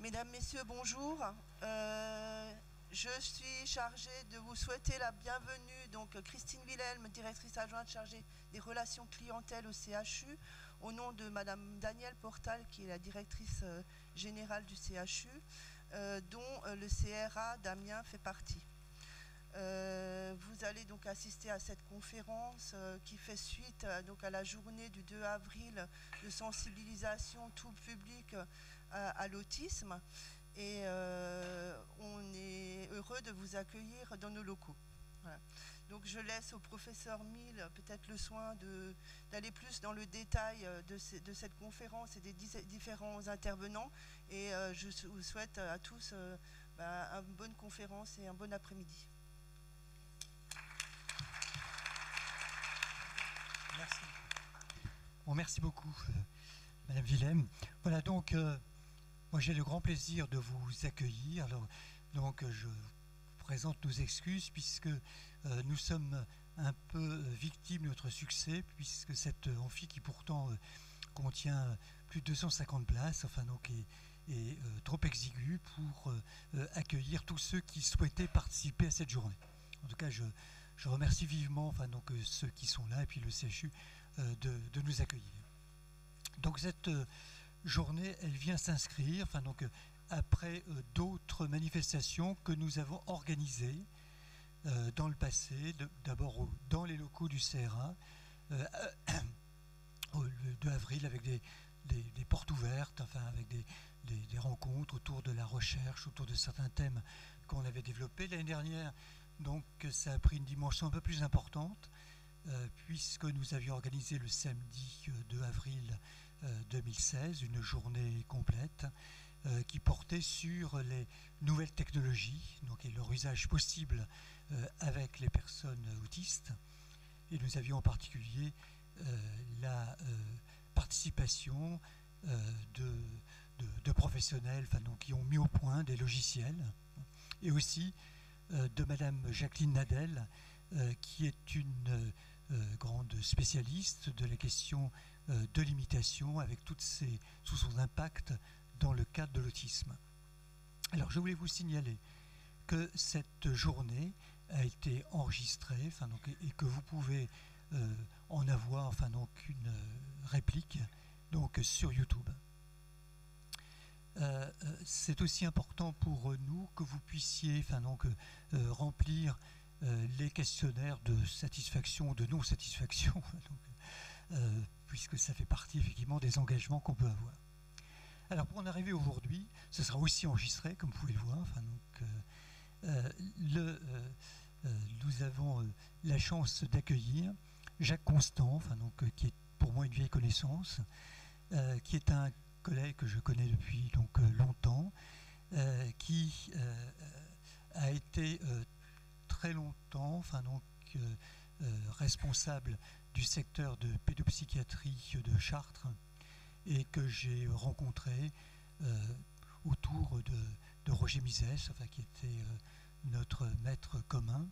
Mesdames, Messieurs, bonjour. Je suis chargée de vous souhaiter la bienvenue. Donc, Christine Wilhelm, directrice adjointe chargée des relations clientèle au CHU, au nom de Madame Danielle Portal, qui est la directrice générale du CHU, dont le CRA d'Amiens fait partie. Vous allez donc assister à cette conférence qui fait suite donc à la journée du 2 avril de sensibilisation tout public à l'autisme, et on est heureux de vous accueillir dans nos locaux. Voilà. Donc je laisse au professeur Mille peut-être le soin d'aller plus dans le détail de cette conférence et des différents intervenants, et je vous souhaite à tous une bonne conférence et un bon après-midi. Merci. Bon, merci beaucoup, Madame Wilhelm. Voilà, donc, moi j'ai le grand plaisir de vous accueillir. Alors, donc, je vous présente nos excuses puisque nous sommes un peu victimes de notre succès, puisque cette amphi qui pourtant contient plus de 250 places, enfin, donc, est trop exiguë pour accueillir tous ceux qui souhaitaient participer à cette journée. En tout cas, je remercie vivement ceux qui sont là et puis le CHU de nous accueillir. Donc cette journée, elle vient s'inscrire après d'autres manifestations que nous avons organisées dans le passé, d'abord dans les locaux du CRA, le 2 avril avec des portes ouvertes, avec des rencontres autour de la recherche, autour de certains thèmes qu'on avait développés. L'année dernière, donc ça a pris une dimension un peu plus importante, puisque nous avions organisé le samedi 2 avril 2016 une journée complète qui portait sur les nouvelles technologies et leur usage possible avec les personnes autistes. Et nous avions en particulier la participation de professionnels qui ont mis au point des logiciels, et aussi de Madame Jacqueline Nadel, qui est une grande spécialiste de la question de l'imitation, avec tout son impact dans le cadre de l'autisme. Alors je voulais vous signaler que cette journée a été enregistrée, et que vous pouvez en avoir une réplique sur YouTube. C'est aussi important pour nous que vous puissiez remplir les questionnaires de satisfaction ou de non-satisfaction, puisque ça fait partie effectivement des engagements qu'on peut avoir. Alors pour en arriver aujourd'hui, ce sera aussi enregistré, comme vous pouvez le voir. Nous avons la chance d'accueillir Jacques Constant, qui est pour moi une vieille connaissance, qui est un collègue que je connais depuis longtemps, qui a été très longtemps responsable du secteur de pédopsychiatrie de Chartres, et que j'ai rencontré autour de Roger Misès, qui était notre maître commun,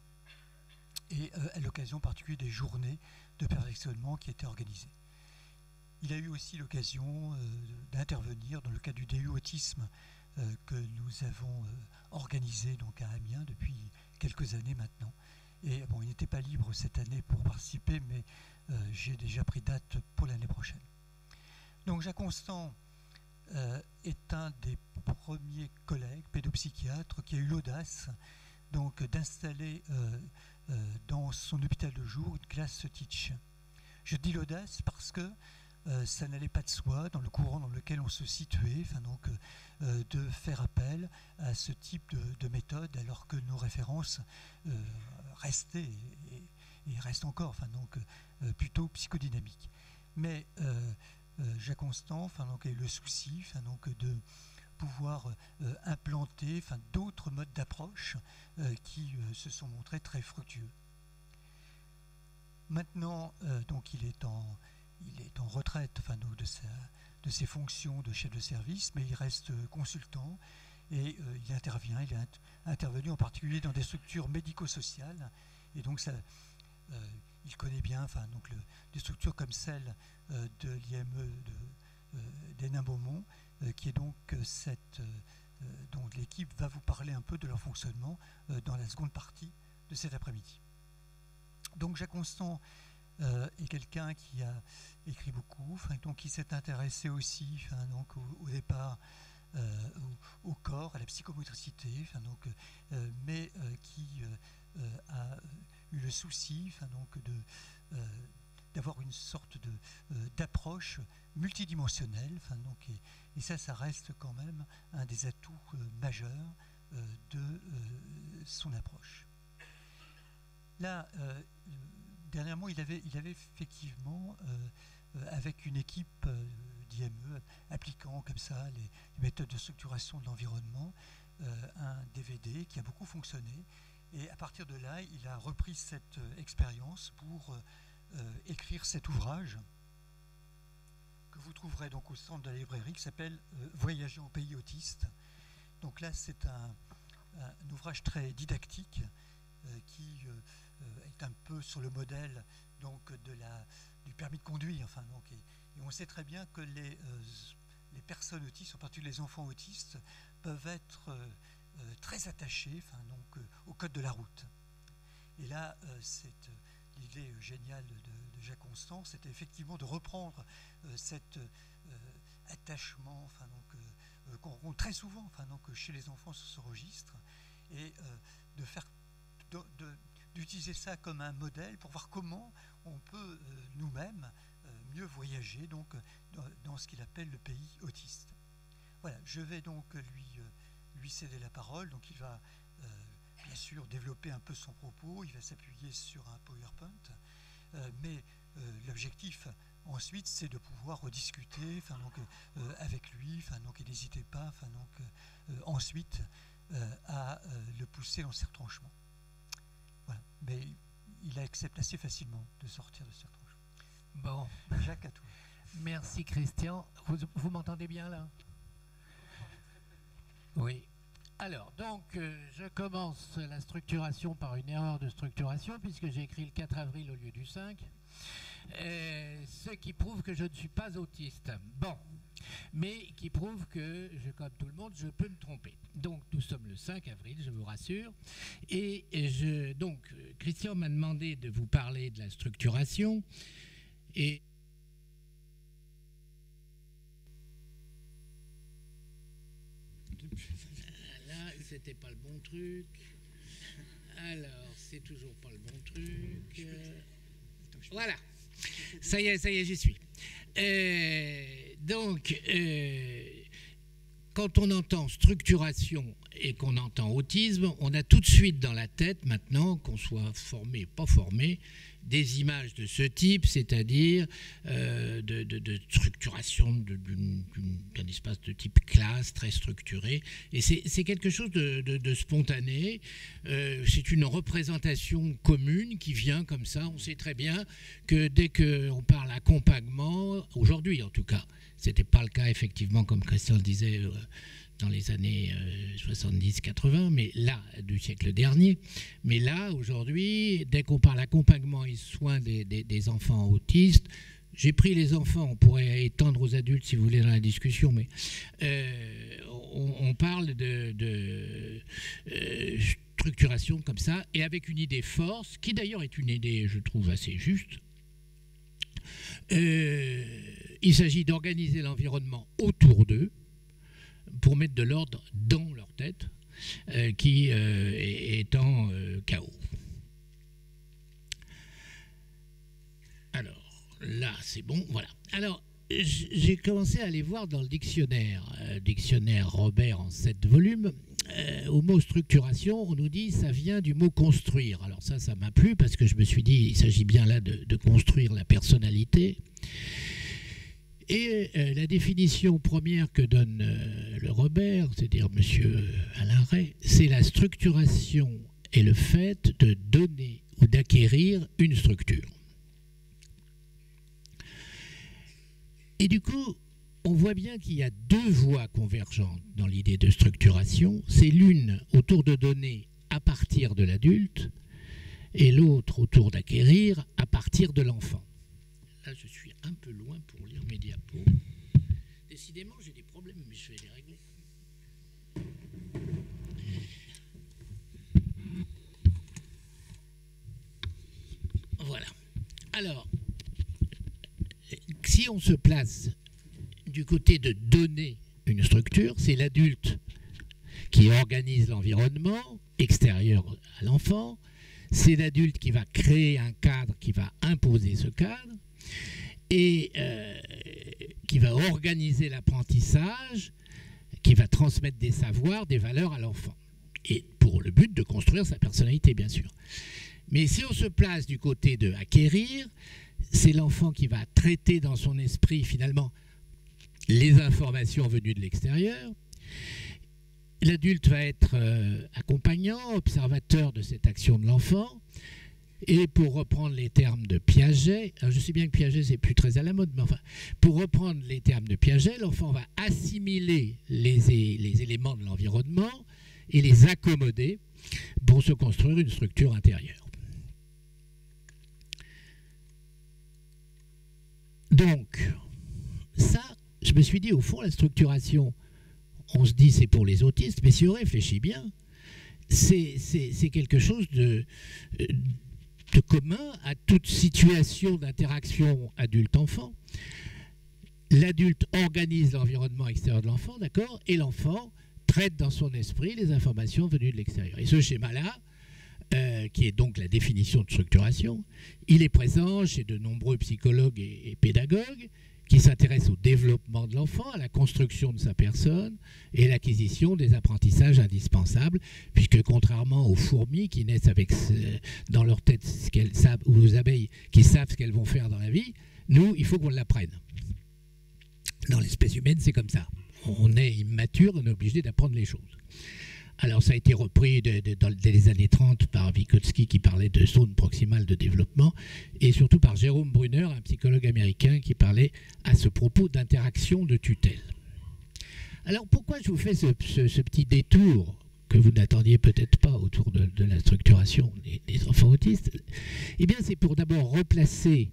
et à l'occasion particulière des journées de perfectionnement qui étaient organisées. Il a eu aussi l'occasion d'intervenir dans le cadre du DU Autisme que nous avons organisé à Amiens depuis quelques années maintenant. Et bon, il n'était pas libre cette année pour participer, mais j'ai déjà pris date pour l'année prochaine. Donc Jacques Constant est un des premiers collègues pédopsychiatres qui a eu l'audace d'installer dans son hôpital de jour une classe Teach. Je dis l'audace parce que ça n'allait pas de soi dans le courant dans lequel on se situait, de faire appel à ce type de méthode, alors que nos références restaient et restent encore, plutôt psychodynamiques. Mais Jacques Constant a eu le souci de pouvoir implanter d'autres modes d'approche qui se sont montrés très fructueux. Maintenant, il est en retraite de ses fonctions de chef de service, mais il reste consultant et il intervient. Il est intervenu en particulier dans des structures médico-sociales, et donc ça, il connaît bien des structures comme celle de l'IME d'Hénin-Beaumont, qui est donc cette de l'équipe va vous parler un peu de leur fonctionnement dans la seconde partie de cet après-midi. Donc Jacques Constant est quelqu'un qui a écrit beaucoup, donc qui s'est intéressé aussi donc au départ au corps, à la psychomotricité, mais qui a eu le souci donc d'avoir une sorte d'approche multidimensionnelle, et ça reste quand même un des atouts majeurs de son approche. Là, dernièrement, il avait effectivement, avec une équipe d'IME, appliquant comme ça les méthodes de structuration de l'environnement, un DVD qui a beaucoup fonctionné. Et à partir de là, il a repris cette expérience pour écrire cet ouvrage que vous trouverez donc au centre de la librairie, qui s'appelle Voyager en pays autiste. Donc là, c'est un ouvrage très didactique qui est un peu sur le modèle donc du permis de conduire. Et on sait très bien que les personnes autistes, en particulier les enfants autistes, peuvent être très attachés au code de la route. Et là, l'idée géniale de Jacques Constant, c'était effectivement de reprendre cet attachement qu'on rencontre très souvent chez les enfants sur ce registre, et d'utiliser ça comme un modèle pour voir comment on peut nous-mêmes mieux voyager dans ce qu'il appelle le pays autiste. Voilà, je vais donc lui céder la parole. Donc il va bien sûr développer un peu son propos, il va s'appuyer sur un PowerPoint, mais l'objectif ensuite c'est de pouvoir rediscuter avec lui, et n'hésitez pas ensuite à le pousser dans ses retranchements. Voilà. Mais il accepte assez facilement de sortir de ses retranchements. Bon. Jacques, à toi. Merci Christian. Vous m'entendez bien là? Oui. Alors, donc, je commence la structuration par une erreur de structuration, puisque j'ai écrit le 4 avril au lieu du 5, ce qui prouve que je ne suis pas autiste. Bon, mais qui prouve que, comme tout le monde, je peux me tromper. Donc, nous sommes le 5 avril, je vous rassure. Et donc, Christian m'a demandé de vous parler de la structuration. Et là, c'était pas le bon truc. Alors, c'est toujours pas le bon truc. Voilà. Ça y est, j'y suis. Donc, quand on entend structuration et qu'on entend autisme, on a tout de suite dans la tête, maintenant, qu'on soit formé ou pas formé, des images de ce type, c'est-à-dire de structuration d'un espace de type classe, très structuré. Et c'est quelque chose de spontané. C'est une représentation commune qui vient comme ça. On sait très bien que dès qu'on parle accompagnement, aujourd'hui en tout cas, ce n'était pas le cas effectivement, comme Christian le disait, dans les années 70-80, mais là, du siècle dernier. Mais là, aujourd'hui, dès qu'on parle accompagnement et soins des enfants autistes, j'ai pris les enfants, on pourrait étendre aux adultes si vous voulez dans la discussion, mais on parle de structuration comme ça, et avec une idée force, qui d'ailleurs est une idée, je trouve, assez juste. Il s'agit d'organiser l'environnement autour d'eux, pour mettre de l'ordre dans leur tête, qui est en chaos. Alors, là, c'est bon, voilà. Alors, j'ai commencé à aller voir dans le dictionnaire Robert en 7 volumes, au mot structuration, on nous dit ça vient du mot construire. Alors ça m'a plu, parce que je me suis dit, il s'agit bien là de construire la personnalité. Et la définition première que donne le Robert, c'est-à-dire M. Alain Ray, c'est la structuration et le fait de donner ou d'acquérir une structure. Et du coup, on voit bien qu'il y a deux voies convergentes dans l'idée de structuration. C'est l'une autour de donner à partir de l'adulte et l'autre autour d'acquérir à partir de l'enfant. Là, je suis un peu loin pour lire mes diapos. Décidément, j'ai des problèmes, mais je vais les régler. Alors, si on se place du côté de donner une structure, c'est l'adulte qui organise l'environnement extérieur à l'enfant, c'est l'adulte qui va créer un cadre, qui va imposer ce cadre, et qui va organiser l'apprentissage, qui va transmettre des savoirs, des valeurs à l'enfant. Et pour le but de construire sa personnalité, bien sûr. Mais si on se place du côté de acquérir, c'est l'enfant qui va traiter dans son esprit, finalement, les informations venues de l'extérieur. L'adulte va être accompagnant, observateur de cette action de l'enfant. Et pour reprendre les termes de Piaget, alors je sais bien que Piaget c'est plus très à la mode, mais enfin, pour reprendre les termes de Piaget, l'enfant va assimiler les éléments de l'environnement et les accommoder pour se construire une structure intérieure. Donc, ça, je me suis dit, au fond, la structuration, on se dit c'est pour les autistes, mais si on réfléchit bien, c'est quelque chose de commun à toute situation d'interaction adulte-enfant. L'adulte organise l'environnement extérieur de l'enfant, d'accord, et l'enfant traite dans son esprit les informations venues de l'extérieur. Et ce schéma-là, qui est donc la définition de structuration, il est présent chez de nombreux psychologues et pédagogues qui s'intéressent au développement de l'enfant, à la construction de sa personne et l'acquisition des apprentissages indispensables, puisque contrairement aux fourmis qui naissent avec dans leur tête ce qu'elles savent, ou aux abeilles qui savent ce qu'elles vont faire dans la vie, nous, il faut qu'on l'apprenne. Dans l'espèce humaine, c'est comme ça. On est immature, on est obligé d'apprendre les choses. Alors ça a été repris dès les années 30 par Vygotsky qui parlait de zone proximale de développement et surtout par Jérôme Brunner, un psychologue américain qui parlait à ce propos d'interaction de tutelle. Alors pourquoi je vous fais ce petit détour que vous n'attendiez peut-être pas autour de la structuration des enfants autistes? Eh bien c'est pour d'abord replacer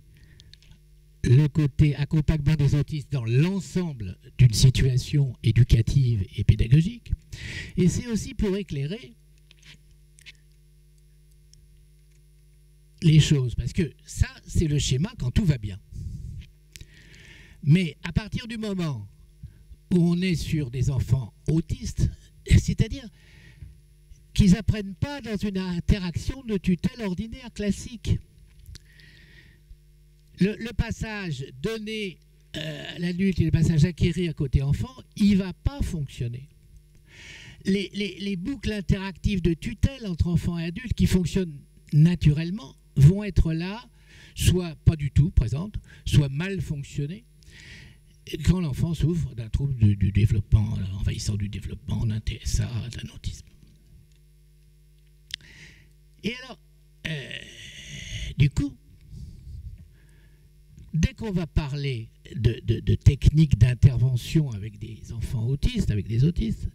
le côté accompagnement des autistes dans l'ensemble d'une situation éducative et pédagogique. Et c'est aussi pour éclairer les choses, parce que ça, c'est le schéma quand tout va bien. Mais à partir du moment où on est sur des enfants autistes, c'est-à-dire qu'ils n'apprennent pas dans une interaction de tutelle ordinaire classique, le passage donné à l'adulte et le passage acquérir côté enfant, il ne va pas fonctionner. Les boucles interactives de tutelle entre enfants et adultes qui fonctionnent naturellement vont être là, soit pas du tout présentes, soit mal fonctionnées, quand l'enfant souffre d'un trouble du développement, envahissant du développement, d'un TSA, d'un autisme. Et alors, du coup, dès qu'on va parler de techniques d'intervention avec des enfants autistes, avec des autistes,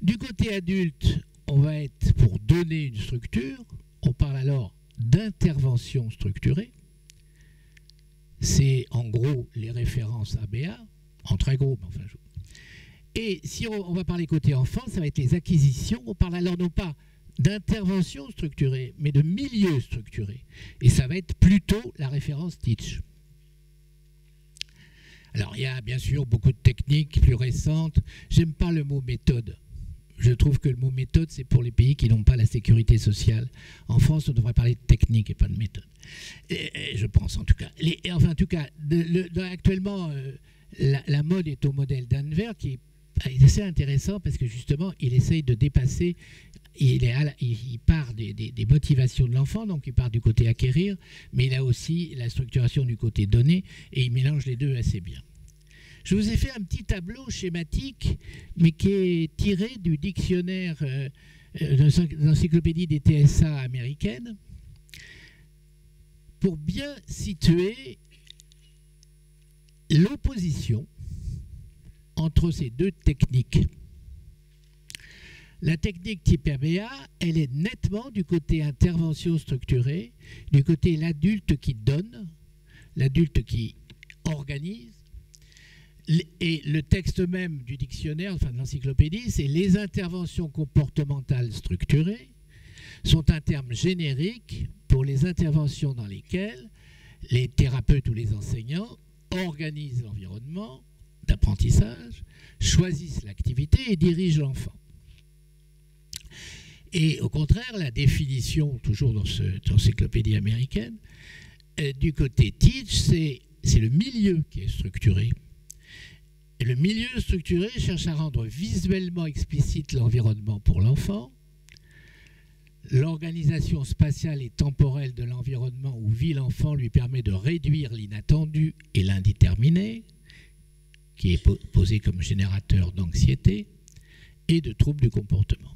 du côté adulte, on va être pour donner une structure, on parle alors d'intervention structurée. C'est en gros les références ABA, en très gros, mais enfin. Et si on va parler côté enfant, ça va être les acquisitions, on parle alors non pas d'intervention structurée, mais de milieu structuré. Et ça va être plutôt la référence Teach. Alors, il y a bien sûr beaucoup de techniques plus récentes. J'aime pas le mot méthode. Je trouve que le mot méthode, c'est pour les pays qui n'ont pas la sécurité sociale. En France, on devrait parler de technique et pas de méthode. Et je pense, en tout cas. Enfin, en tout cas, actuellement, la mode est au modèle d'Anver, qui est assez intéressant parce que justement, il essaye de dépasser. Il part des motivations de l'enfant, donc il part du côté acquérir, mais il a aussi la structuration du côté donner, et il mélange les deux assez bien. Je vous ai fait un petit tableau schématique, mais qui est tiré du dictionnaire de l'encyclopédie des TSA américaine, pour bien situer l'opposition entre ces deux techniques. La technique type ABA, elle est nettement du côté intervention structurée, du côté l'adulte qui donne, l'adulte qui organise. Et le texte même du dictionnaire, enfin de l'encyclopédie, c'est les interventions comportementales structurées sont un terme générique pour les interventions dans lesquelles les thérapeutes ou les enseignants organisent l'environnement d'apprentissage, choisissent l'activité et dirigent l'enfant. Et au contraire, la définition, toujours dans cette encyclopédie américaine, du côté teach, c'est le milieu qui est structuré. Et le milieu structuré cherche à rendre visuellement explicite l'environnement pour l'enfant. L'organisation spatiale et temporelle de l'environnement où vit l'enfant lui permet de réduire l'inattendu et l'indéterminé, qui est posé comme générateur d'anxiété et de troubles du comportement.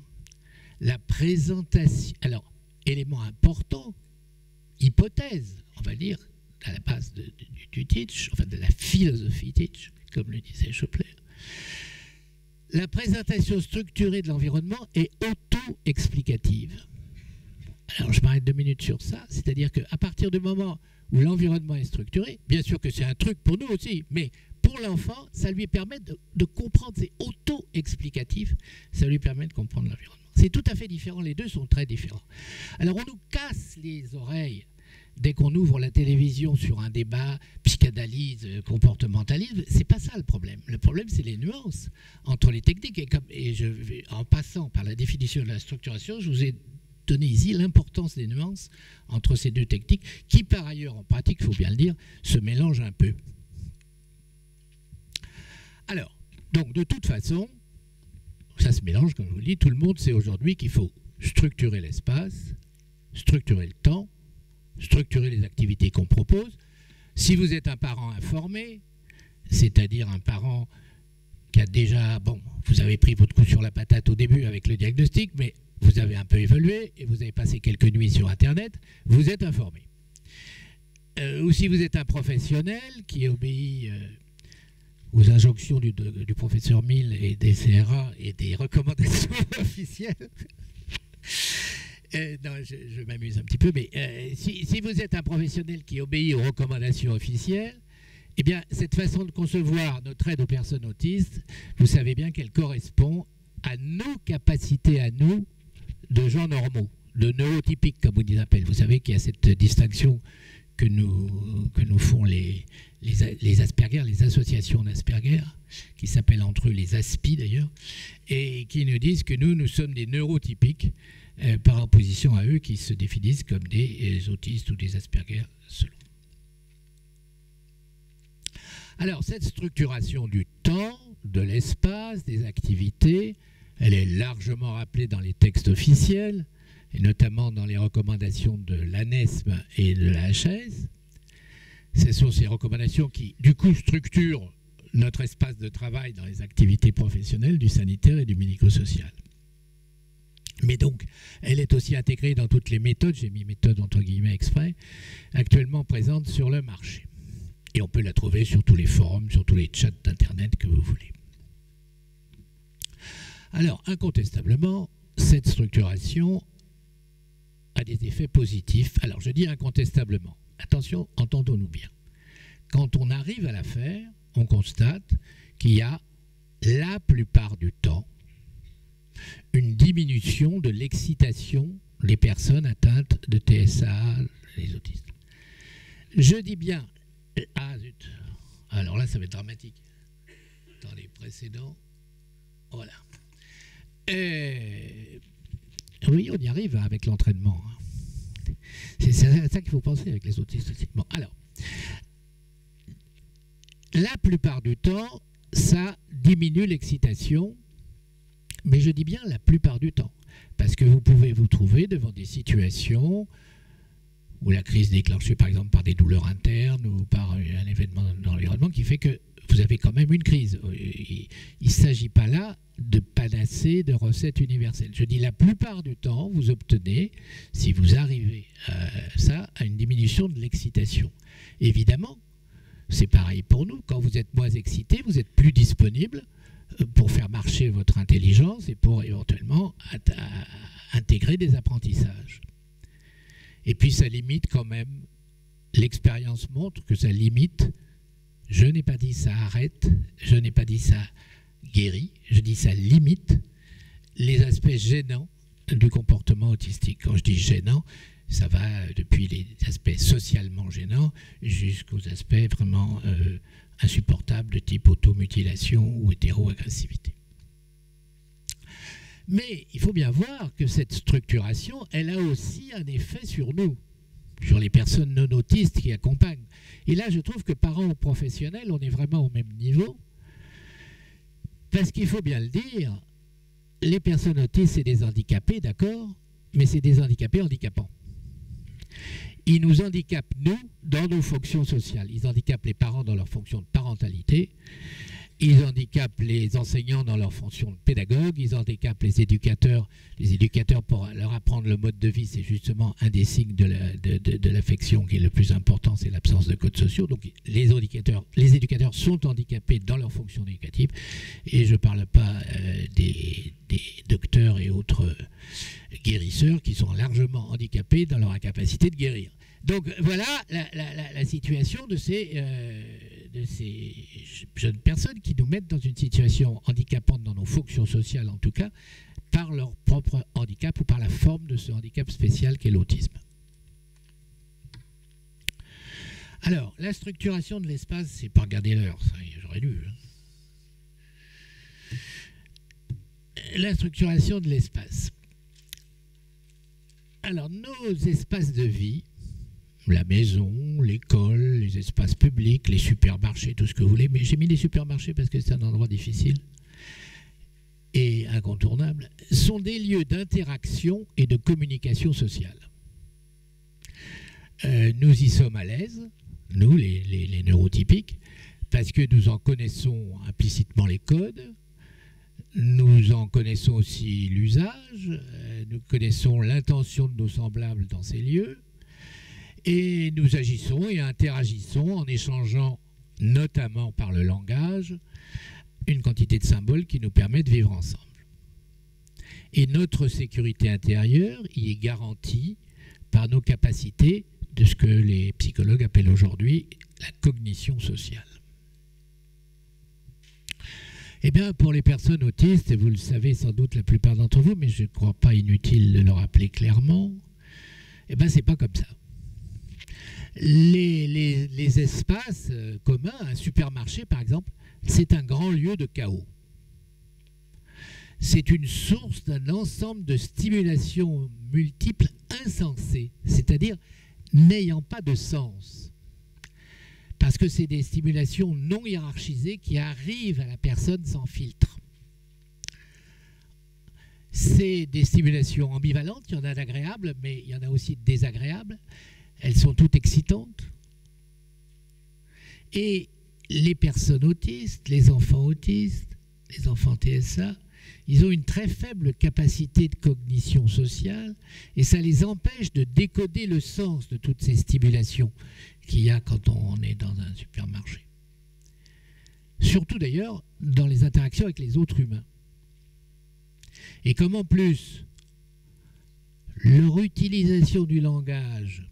La présentation, alors, élément important, hypothèse, on va dire, à la base du teach, enfin de la philosophie teach, comme le disait Schopler. La présentation structurée de l'environnement est auto-explicative. Alors je m'arrête 2 minutes sur ça, c'est-à-dire qu'à partir du moment où l'environnement est structuré, bien sûr que c'est un truc pour nous aussi, mais pour l'enfant, ça lui permet de comprendre, c'est auto-explicatif, ça lui permet de comprendre l'environnement. C'est tout à fait différent, les deux sont très différents. Alors on nous casse les oreilles dès qu'on ouvre la télévision sur un débat psychanalyse, comportementalisme. C'est pas ça le problème. Le problème, c'est les nuances entre les techniques. Et je vais, en passant par la définition de la structuration, je vous ai donné ici l'importance des nuances entre ces deux techniques qui, par ailleurs, en pratique, il faut bien le dire, se mélangent un peu. Alors, donc de toute façon, ça se mélange, comme je vous le dis, tout le monde sait aujourd'hui qu'il faut structurer l'espace, structurer le temps, structurer les activités qu'on propose. Si vous êtes un parent informé, c'est-à-dire un parent qui a déjà, bon, vous avez pris votre coup sur la patate au début avec le diagnostic, mais vous avez un peu évolué et vous avez passé quelques nuits sur Internet, vous êtes informé. Ou si vous êtes un professionnel qui obéit aux injonctions du professeur Mill et des CRA et des recommandations officielles. Non, je m'amuse un petit peu, mais si vous êtes un professionnel qui obéit aux recommandations officielles, eh bien, cette façon de concevoir notre aide aux personnes autistes, vous savez bien qu'elle correspond à nos capacités à nous de gens normaux, de neurotypiques, comme on les appelle. Vous savez qu'il y a cette distinction que nous font les Asperger, les associations d'Asperger, qui s'appellent entre eux les ASPI d'ailleurs, et qui nous disent que nous sommes des neurotypiques par opposition à eux qui se définissent comme des autistes ou des Asperger selon. Alors, cette structuration du temps, de l'espace, des activités, elle est largement rappelée dans les textes officiels, et notamment dans les recommandations de l'ANESM et de la HS. Ce sont ces recommandations qui, du coup, structurent notre espace de travail dans les activités professionnelles du sanitaire et du médico-social. Mais donc, elle est aussi intégrée dans toutes les méthodes, j'ai mis méthode entre guillemets exprès, actuellement présentes sur le marché. Et on peut la trouver sur tous les forums, sur tous les chats d'Internet que vous voulez. Alors, incontestablement, cette structuration a des effets positifs. Alors, je dis incontestablement. Attention, entendons-nous bien. Quand on arrive à la faire, on constate qu'il y a, la plupart du temps, une diminution de l'excitation des personnes atteintes de TSA, les autistes. Je dis bien... Ah zut, alors là ça va être dramatique. Dans les précédents, voilà. Oui, on y arrive avec l'entraînement. C'est à ça qu'il faut penser avec les autistes aussi. Bon, alors, la plupart du temps, ça diminue l'excitation, mais je dis bien la plupart du temps, parce que vous pouvez vous trouver devant des situations où la crise déclenchée par exemple par des douleurs internes ou par un événement dans l'environnement qui fait que vous avez quand même une crise. Il ne s'agit pas là de panacée, de recettes universelles. Je dis la plupart du temps, vous obtenez, si vous arrivez à ça, à une diminution de l'excitation. Évidemment, c'est pareil pour nous. Quand vous êtes moins excité, vous êtes plus disponible pour faire marcher votre intelligence et pour éventuellement intégrer des apprentissages. Et puis ça limite quand même, l'expérience montre que ça limite, je n'ai pas dit ça arrête, je n'ai pas dit ça guérit, je dis ça limite les aspects gênants du comportement autistique. Quand je dis gênant, Ça va depuis les aspects socialement gênants jusqu'aux aspects vraiment insupportables de type automutilation ou hétéro-agressivité. Mais il faut bien voir que cette structuration, elle a aussi un effet sur nous, sur les personnes non autistes qui accompagnent. Et là, je trouve que parents ou professionnels, on est vraiment au même niveau. Parce qu'il faut bien le dire, les personnes autistes, c'est des handicapés, d'accord, mais c'est des handicapés handicapants. Ils nous handicapent, nous, dans nos fonctions sociales. Ils handicapent les parents dans leur fonction de parentalité. Ils handicapent les enseignants dans leur fonction de pédagogue. Ils handicapent les éducateurs. Les éducateurs, pour leur apprendre le mode de vie, c'est justement un des signes de l'affection qui est le plus important, c'est l'absence de codes sociaux. Donc les éducateurs sont handicapés dans leur fonction éducative. Et je ne parle pas des docteurs et autres guérisseurs qui sont largement handicapés dans leur incapacité de guérir. Donc voilà la situation de ces jeunes personnes qui nous mettent dans une situation handicapante dans nos fonctions sociales en tout cas, par leur propre handicap ou par la forme de ce handicap spécial qu'est l'autisme. Alors, la structuration de l'espace, c'est pas regarder l'heure, ça j'aurais dû. La structuration de l'espace. Alors, nos espaces de vie, la maison, l'école, les espaces publics, les supermarchés, tout ce que vous voulez. Mais j'ai mis les supermarchés parce que c'est un endroit difficile et incontournable, sont des lieux d'interaction et de communication sociale. Nous y sommes à l'aise, nous, les neurotypiques, parce que nous en connaissons implicitement les codes, nous en connaissons aussi l'usage, nous connaissons l'intention de nos semblables dans ces lieux, et nous agissons et interagissons en échangeant, notamment par le langage, une quantité de symboles qui nous permet de vivre ensemble. Et notre sécurité intérieure y est garantie par nos capacités de ce que les psychologues appellent aujourd'hui la cognition sociale. Eh bien, pour les personnes autistes, et vous le savez sans doute la plupart d'entre vous, mais je ne crois pas inutile de le rappeler clairement, eh bien, c'est pas comme ça. Les espaces communs, un supermarché par exemple, c'est un grand lieu de chaos. C'est une source d'un ensemble de stimulations multiples insensées, c'est-à-dire n'ayant pas de sens. Parce que c'est des stimulations non hiérarchisées qui arrivent à la personne sans filtre. C'est des stimulations ambivalentes, il y en a d'agréables, mais il y en a aussi de désagréables. Elles sont toutes excitantes. Et les personnes autistes, les enfants autistes, les enfants TSA, ils ont une très faible capacité de cognition sociale et ça les empêche de décoder le sens de toutes ces stimulations qu'il y a quand on est dans un supermarché. Surtout d'ailleurs dans les interactions avec les autres humains. Et comme en plus leur utilisation du langage,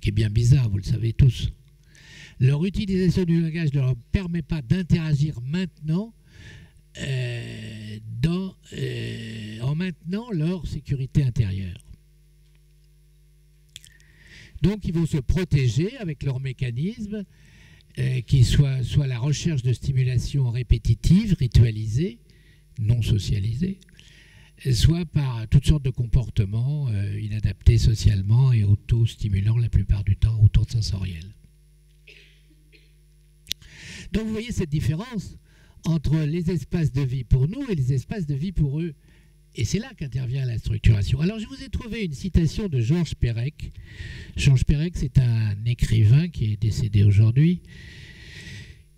qui est bien bizarre, vous le savez tous, leur utilisation du langage ne leur permet pas d'interagir maintenant en maintenant leur sécurité intérieure. Donc ils vont se protéger avec leurs mécanismes qui soit la recherche de stimulation répétitive, ritualisée, non socialisée, soit par toutes sortes de comportements inadaptés socialement et auto-stimulants la plupart du temps, auto-sensoriels. Donc vous voyez cette différence entre les espaces de vie pour nous et les espaces de vie pour eux. Et c'est là qu'intervient la structuration. Alors je vous ai trouvé une citation de Georges Perec. Georges Perec, c'est un écrivain qui est décédé aujourd'hui,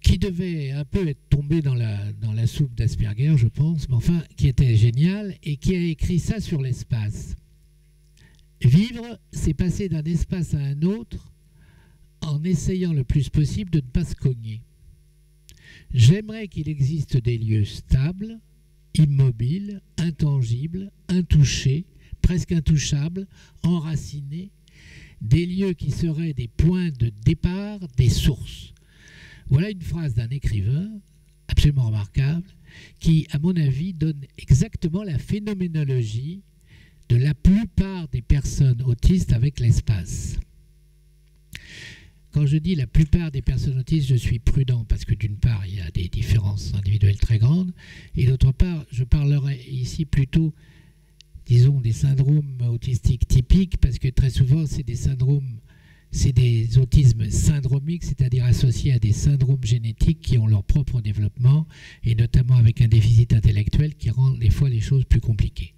qui devait un peu être tombé dans la soupe d'Asperger, je pense, mais enfin, qui était génial et qui a écrit ça sur l'espace. Vivre, c'est passer d'un espace à un autre en essayant le plus possible de ne pas se cogner. J'aimerais qu'il existe des lieux stables, immobiles, intangibles, intouchés, presque intouchables, enracinés, des lieux qui seraient des points de départ, des sources. Voilà une phrase d'un écrivain absolument remarquable qui, à mon avis, donne exactement la phénoménologie de la plupart des personnes autistes avec l'espace. Quand je dis la plupart des personnes autistes, je suis prudent parce que d'une part, il y a des différences individuelles très grandes et d'autre part, je parlerai ici plutôt, disons, des syndromes autistiques typiques parce que très souvent, c'est des syndromes, c'est des autismes syndromiques, c'est-à-dire associés à des syndromes génétiques qui ont leur propre développement et notamment avec un déficit intellectuel qui rend des fois les choses plus compliquées.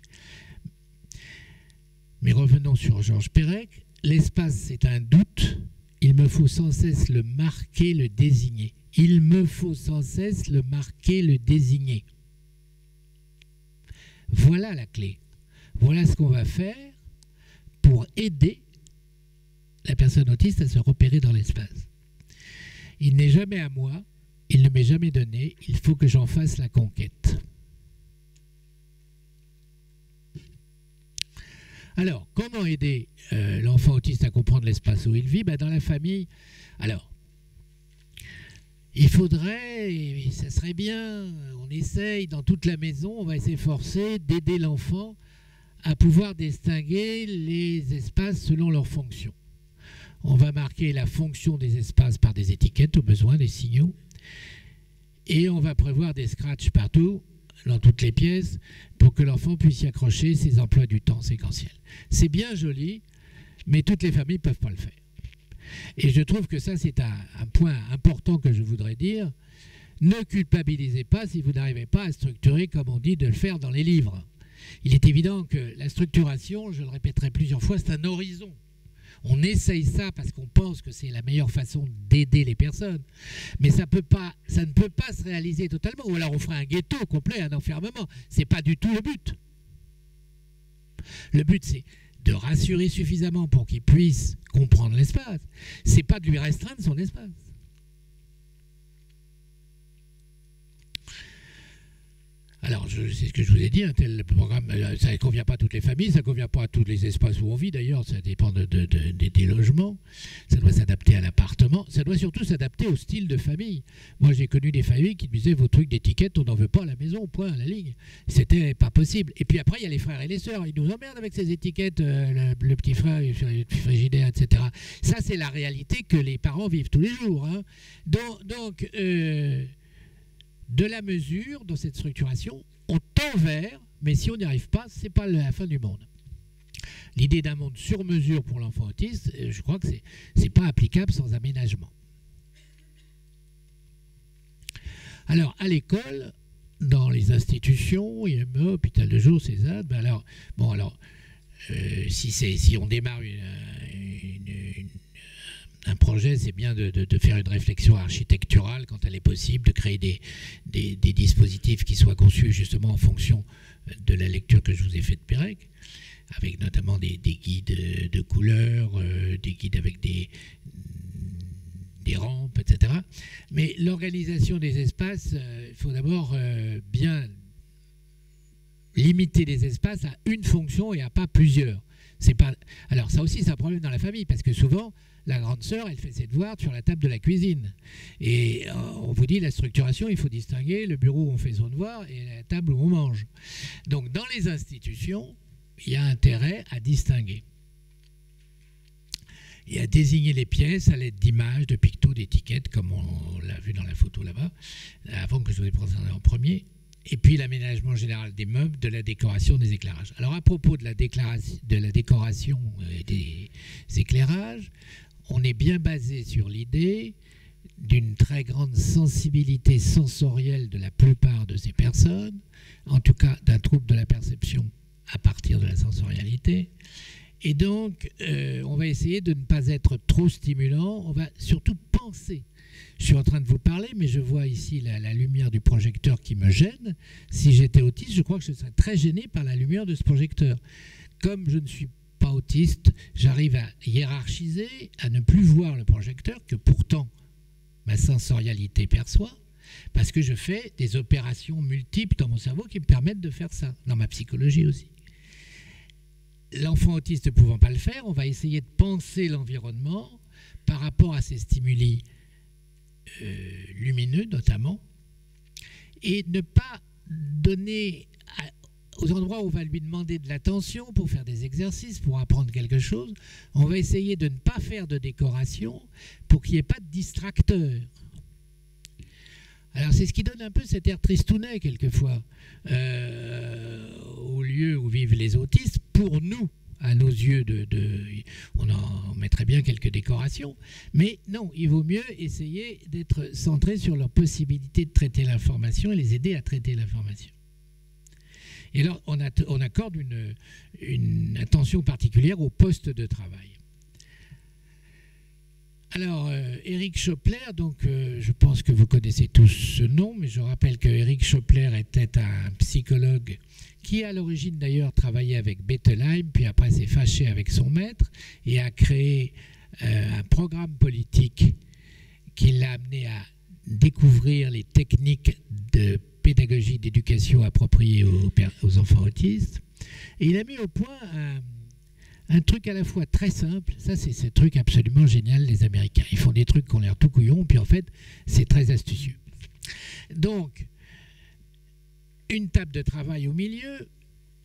Mais revenons sur Georges Perec. L'espace, c'est un doute. Il me faut sans cesse le marquer, le désigner. Il me faut sans cesse le marquer, le désigner. Voilà la clé. Voilà ce qu'on va faire pour aider la personne autiste à se repérer dans l'espace. Il n'est jamais à moi, il ne m'est jamais donné, il faut que j'en fasse la conquête. Alors, comment aider l'enfant autiste à comprendre l'espace où il vit? Dans la famille, alors, il faudrait, et ça serait bien, on essaye dans toute la maison, on va s'efforcer d'aider l'enfant à pouvoir distinguer les espaces selon leur fonction. On va marquer la fonction des espaces par des étiquettes, au besoin, des signaux, et on va prévoir des scratchs partout, dans toutes les pièces, pour que l'enfant puisse y accrocher ses emplois du temps séquentiels. C'est bien joli, mais toutes les familles ne peuvent pas le faire. Et je trouve que ça, c'est un point important que je voudrais dire. Ne culpabilisez pas si vous n'arrivez pas à structurer, comme on dit, de le faire dans les livres. Il est évident que la structuration, je le répéterai plusieurs fois, c'est un horizon. On essaye ça parce qu'on pense que c'est la meilleure façon d'aider les personnes. Mais ça ne peut pas se réaliser totalement. Ou alors on ferait un ghetto complet, un enfermement. Ce n'est pas du tout le but. Le but, c'est de rassurer suffisamment pour qu'il puisse comprendre l'espace. Ce n'est pas de lui restreindre son espace. Alors, c'est ce que je vous ai dit, un tel programme, ça ne convient pas à toutes les familles, ça ne convient pas à tous les espaces où on vit d'ailleurs, ça dépend des logements, ça doit s'adapter à l'appartement, ça doit surtout s'adapter au style de famille. Moi, j'ai connu des familles qui me disaient, vos trucs d'étiquette, on n'en veut pas à la maison, point, à la ligne. C'était pas possible. Et puis après, il y a les frères et les sœurs, ils nous emmerdent avec ces étiquettes, le petit frère, le frigidaire, etc. Ça, c'est la réalité que les parents vivent tous les jours. Hein. Donc de la mesure dans cette structuration, on tend vers, mais si on n'y arrive pas, ce n'est pas la fin du monde. L'idée d'un monde sur mesure pour l'enfant autiste, je crois que ce n'est pas applicable sans aménagement. Alors, à l'école, dans les institutions, IME, hôpital de jour, CESAD, si on démarre un projet, c'est bien de faire une réflexion architecturale quand elle est possible, de créer des dispositifs qui soient conçus justement en fonction de la lecture que je vous ai faite de Perec, avec notamment des guides de couleurs, des guides avec des rampes, etc. Mais l'organisation des espaces, il faut d'abord bien limiter les espaces à une fonction et à pas plusieurs. Alors ça aussi, c'est un problème dans la famille, parce que souvent, la grande sœur, elle fait ses devoirs sur la table de la cuisine. Et on vous dit, la structuration, il faut distinguer le bureau où on fait son devoir et la table où on mange. Donc, dans les institutions, il y a intérêt à distinguer. Et à désigner les pièces à l'aide d'images, de pictos, d'étiquettes, comme on l'a vu dans la photo là-bas, avant que je vous ai présenté en premier. Et puis l'aménagement général des meubles, de la décoration, des éclairages. Alors à propos de la décoration et des éclairages, on est bien basé sur l'idée d'une très grande sensibilité sensorielle de la plupart de ces personnes, en tout cas d'un trouble de la perception à partir de la sensorialité. Et donc, on va essayer de ne pas être trop stimulant, on va surtout penser. Je suis en train de vous parler, mais je vois ici la lumière du projecteur qui me gêne. Si j'étais autiste, je crois que je serais très gêné par la lumière de ce projecteur. Comme je ne suis pas autiste, j'arrive à hiérarchiser, à ne plus voir le projecteur, que pourtant ma sensorialité perçoit, parce que je fais des opérations multiples dans mon cerveau qui me permettent de faire ça, dans ma psychologie aussi. L'enfant autiste ne pouvant pas le faire, on va essayer de penser l'environnement par rapport à ces stimuli lumineux notamment, et ne pas donner aux endroits où on va lui demander de l'attention pour faire des exercices, pour apprendre quelque chose, on va essayer de ne pas faire de décoration pour qu'il n'y ait pas de distracteur. Alors c'est ce qui donne un peu cet air tristounet quelquefois au lieu où vivent les autistes. Pour nous, à nos yeux, on en mettrait bien quelques décorations, mais non, il vaut mieux essayer d'être centré sur leur possibilité de traiter l'information et les aider à traiter l'information. Et là, on accorde une attention particulière au poste de travail. Alors, Éric Schopler, donc je pense que vous connaissez tous ce nom, mais je rappelle que Éric Schopler était un psychologue qui, à l'origine d'ailleurs, travaillait avec Bettelheim, puis après s'est fâché avec son maître et a créé un programme politique qui l'a amené à découvrir les techniques de pédagogie d'éducation appropriée aux enfants autistes. Et il a mis au point un truc à la fois très simple, ça c'est ce truc absolument génial, les Américains. Ils font des trucs qui ont l'air tout couillons, puis en fait, c'est très astucieux. Donc, une table de travail au milieu,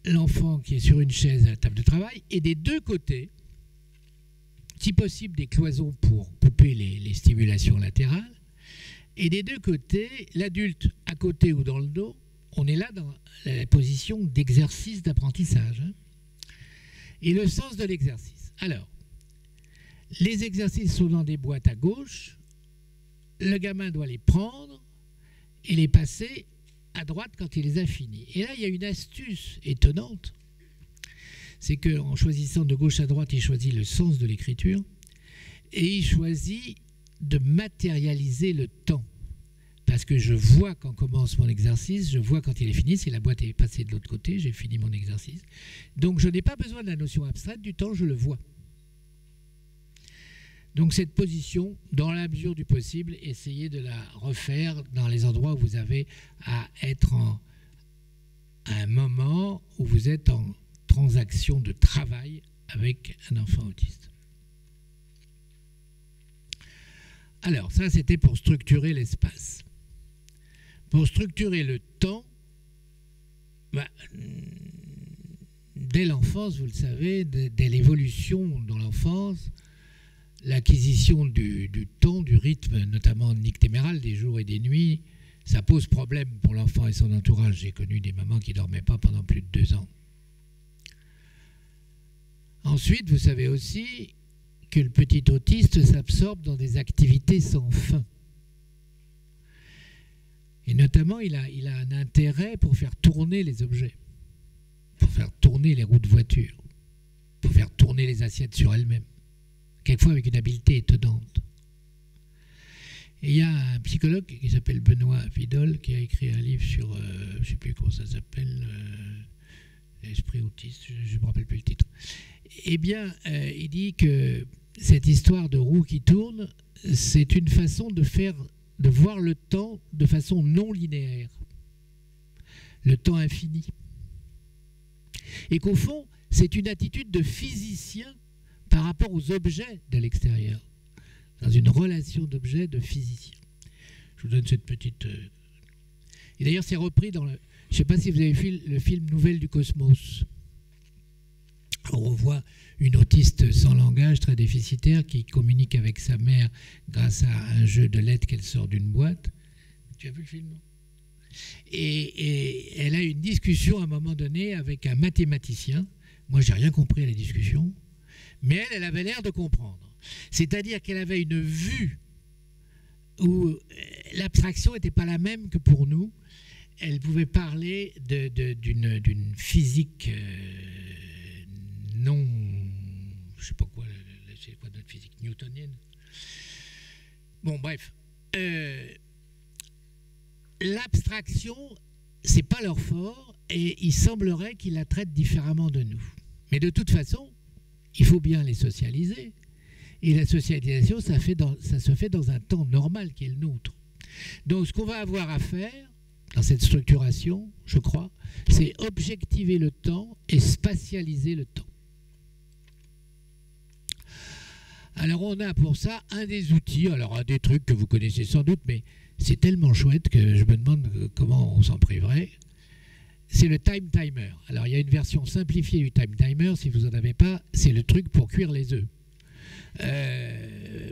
l'enfant qui est sur une chaise à la table de travail, et des deux côtés, si possible des cloisons pour couper les stimulations latérales, et des deux côtés, l'adulte à côté ou dans le dos, on est là dans la position d'exercice d'apprentissage. Et le sens de l'exercice. Alors, les exercices sont dans des boîtes à gauche, le gamin doit les prendre et les passer à droite quand il les a finis. Et là, il y a une astuce étonnante, c'est qu'en choisissant de gauche à droite, il choisit le sens de l'écriture et il choisit de matérialiser le temps. Parce que je vois quand commence mon exercice, je vois quand il est fini, si la boîte est passée de l'autre côté, j'ai fini mon exercice. Donc je n'ai pas besoin de la notion abstraite du temps, je le vois. Donc cette position, dans la mesure du possible, essayez de la refaire dans les endroits où vous avez à être à un moment où vous êtes en transaction de travail avec un enfant autiste. Alors ça c'était pour structurer l'espace. Pour structurer le temps, dès l'enfance, vous le savez, dès l'évolution dans l'enfance, l'acquisition du temps, du rythme, notamment nictéméral, des jours et des nuits, ça pose problème pour l'enfant et son entourage. J'ai connu des mamans qui ne dormaient pas pendant plus de 2 ans. Ensuite, vous savez aussi que le petit autiste s'absorbe dans des activités sans fin. Et notamment, il a un intérêt pour faire tourner les objets, pour faire tourner les roues de voiture, pour faire tourner les assiettes sur elles-mêmes, quelquefois avec une habileté étonnante. Et il y a un psychologue qui s'appelle Benoît Vidol qui a écrit un livre sur, je ne sais plus comment ça s'appelle, l'esprit autiste, je ne me rappelle plus le titre. Eh bien, il dit que cette histoire de roue qui tourne, c'est une façon de voir le temps de façon non linéaire, le temps infini. Et qu'au fond, c'est une attitude de physicien par rapport aux objets de l'extérieur, dans une relation d'objets de physicien. Je vous donne cette petite... Et d'ailleurs, c'est repris dans le... Je ne sais pas si vous avez vu le film Nouvelles du Cosmos. On revoit une autiste sans langage, très déficitaire, qui communique avec sa mère grâce à un jeu de lettres qu'elle sort d'une boîte. Tu as vu le film, non ? Et elle a une discussion à un moment donné avec un mathématicien. Moi, je n'ai rien compris à la discussion, mais elle avait l'air de comprendre. C'est-à-dire qu'elle avait une vue où l'abstraction n'était pas la même que pour nous. Elle pouvait parler d'une physique non... je ne sais pas quoi, c'est quoi notre physique newtonienne. Bon, bref. L'abstraction, ce n'est pas leur fort, et il semblerait qu'ils la traitent différemment de nous. Mais de toute façon, il faut bien les socialiser. Et la socialisation, ça se fait dans un temps normal qui est le nôtre. Donc, ce qu'on va avoir à faire, dans cette structuration, je crois, c'est objectiver le temps et spatialiser le temps. Alors, on a pour ça un des outils, alors un des trucs que vous connaissez sans doute, mais c'est tellement chouette que je me demande comment on s'en priverait. c'est le time timer. Alors, il y a une version simplifiée du time timer, si vous n'en avez pas, c'est le truc pour cuire les œufs.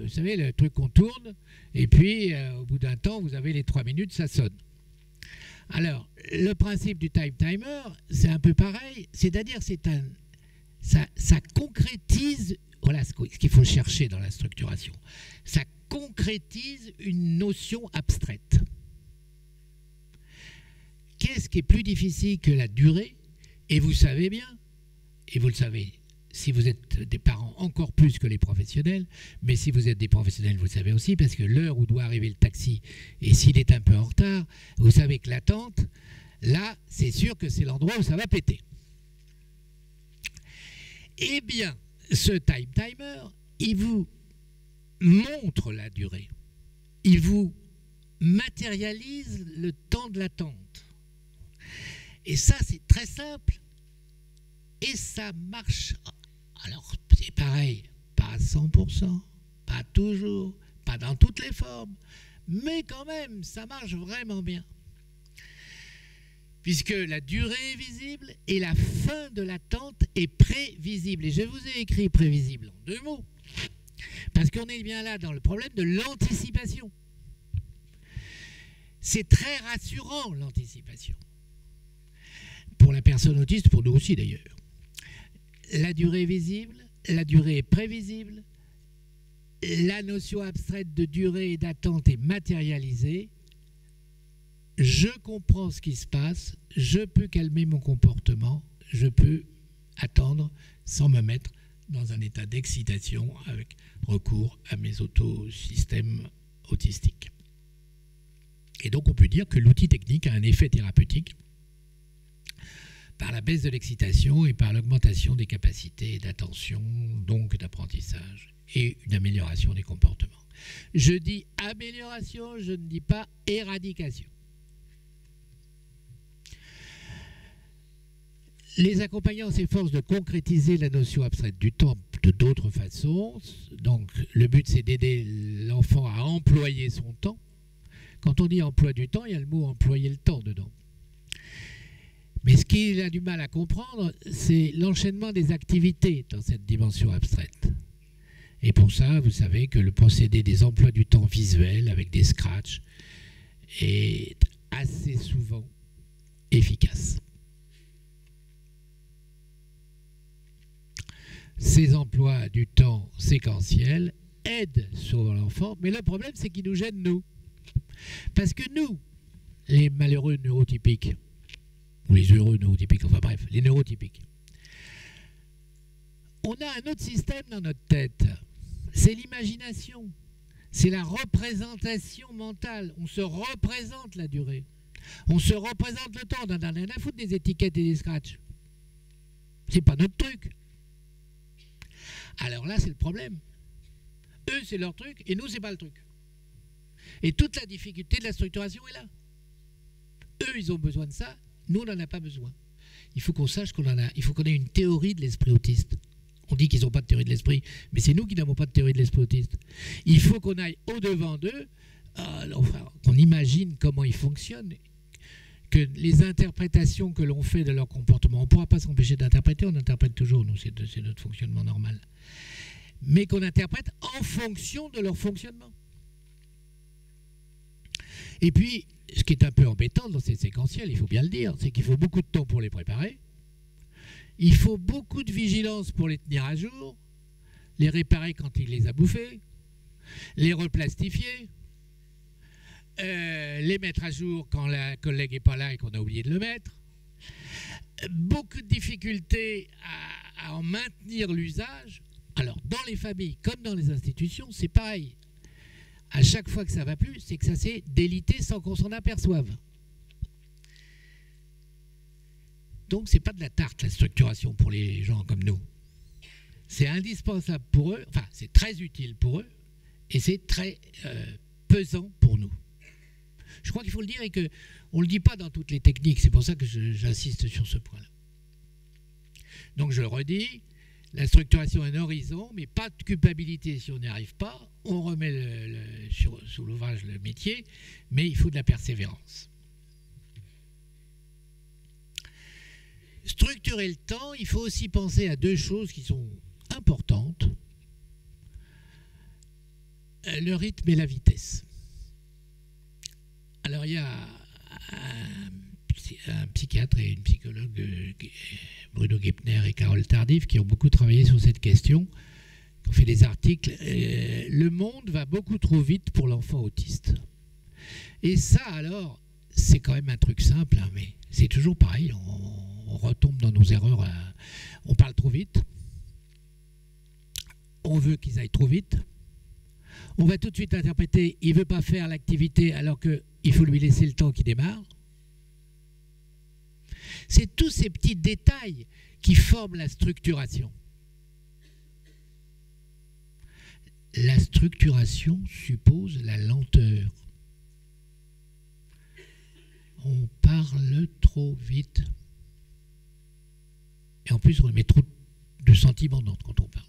Vous savez, le truc qu'on tourne, et puis, au bout d'un temps, vous avez les 3 minutes, ça sonne. Alors, le principe du time timer, c'est un peu pareil, c'est-à-dire ça concrétise, voilà ce qu'il faut chercher dans la structuration, ça concrétise une notion abstraite. Qu'est-ce qui est plus difficile que la durée? Et vous savez bien, et vous le savez, si vous êtes des parents encore plus que les professionnels, mais si vous êtes des professionnels, vous le savez aussi, parce que l'heure où doit arriver le taxi, et s'il est un peu en retard, vous savez que l'attente, là, c'est sûr que c'est l'endroit où ça va péter. Eh bien, ce time timer, il vous montre la durée. Il vous matérialise le temps de l'attente. Et ça, c'est très simple. Et ça marche. Alors, c'est pareil, pas à 100%, pas toujours, pas dans toutes les formes, mais quand même, ça marche vraiment bien. Puisque la durée est visible et la fin de l'attente est prévisible. Et je vous ai écrit prévisible en 2 mots. Parce qu'on est bien là dans le problème de l'anticipation. C'est très rassurant, l'anticipation. Pour la personne autiste, pour nous aussi d'ailleurs. La durée est visible, la durée est prévisible, la notion abstraite de durée et d'attente est matérialisée. Je comprends ce qui se passe, je peux calmer mon comportement, je peux attendre sans me mettre dans un état d'excitation avec recours à mes autosystèmes autistiques. Et donc on peut dire que l'outil technique a un effet thérapeutique par la baisse de l'excitation et par l'augmentation des capacités d'attention, donc d'apprentissage, et une amélioration des comportements. Je dis amélioration, je ne dis pas éradication. Les accompagnants s'efforcent de concrétiser la notion abstraite du temps de d'autres façons. Donc, le but, c'est d'aider l'enfant à employer son temps. Quand on dit emploi du temps, il y a le mot employer le temps dedans. Mais ce qu'il a du mal à comprendre, c'est l'enchaînement des activités dans cette dimension abstraite. Et pour ça, vous savez que le procédé des emplois du temps visuels avec des scratchs est assez souvent efficace. Ces emplois du temps séquentiels aident souvent l'enfant, mais le problème, c'est qu'ils nous gênent, nous. Parce que nous, les malheureux neurotypiques, ou les heureux neurotypiques, enfin bref, les neurotypiques, on a un autre système dans notre tête. C'est l'imagination. C'est la représentation mentale. On se représente la durée. On se représente le temps. On n'en a rien à foutre des étiquettes et des scratchs. C'est pas notre truc. Alors là, c'est le problème. Eux, c'est leur truc, et nous, c'est pas le truc. Et toute la difficulté de la structuration est là. Eux, ils ont besoin de ça, nous, on n'en a pas besoin. Il faut qu'on sache qu'on en a. Il faut qu'on ait une théorie de l'esprit autiste. On dit qu'ils n'ont pas de théorie de l'esprit, mais c'est nous qui n'avons pas de théorie de l'esprit autiste. Il faut qu'on aille au-devant d'eux, qu'on imagine comment ils fonctionnent, que les interprétations que l'on fait de leur comportement, on ne pourra pas s'empêcher d'interpréter, on interprète toujours, nous, c'est notre fonctionnement normal. Mais qu'on interprète en fonction de leur fonctionnement. Et puis, ce qui est un peu embêtant dans ces séquentiels, il faut bien le dire, c'est qu'il faut beaucoup de temps pour les préparer. Il faut beaucoup de vigilance pour les tenir à jour, les réparer quand il les a bouffés, les replastifier, les mettre à jour quand la collègue n'est pas là et qu'on a oublié de le mettre. Beaucoup de difficultés à en maintenir l'usage. Alors, dans les familles comme dans les institutions, c'est pareil. À chaque fois que ça ne va plus, c'est que ça s'est délité sans qu'on s'en aperçoive. Donc, ce n'est pas de la tarte, la structuration, pour les gens comme nous. C'est indispensable pour eux, enfin, c'est très utile pour eux, et c'est très pesant pour nous. Je crois qu'il faut le dire et qu'on ne le dit pas dans toutes les techniques. C'est pour ça que j'insiste sur ce point-là. Donc, je le redis, la structuration est un horizon, mais pas de culpabilité si on n'y arrive pas. On remet sous l'ouvrage le métier, mais il faut de la persévérance. Structurer le temps, il faut aussi penser à deux choses qui sont importantes. Le rythme et la vitesse. Alors il y a un psychiatre et une psychologue, Bruno Gebner et Carole Tardif, qui ont beaucoup travaillé sur cette question, qui ont fait des articles. Le monde va beaucoup trop vite pour l'enfant autiste. Et ça, alors, c'est quand même un truc simple, hein, mais c'est toujours pareil. On retombe dans nos erreurs. On parle trop vite. On veut qu'ils aillent trop vite. On va tout de suite interpréter, il ne veut pas faire l'activité alors qu'il faut lui laisser le temps qu'il démarre. C'est tous ces petits détails qui forment la structuration. La structuration suppose la lenteur. On parle trop vite. Et en plus, on met trop de sentiments quand on parle.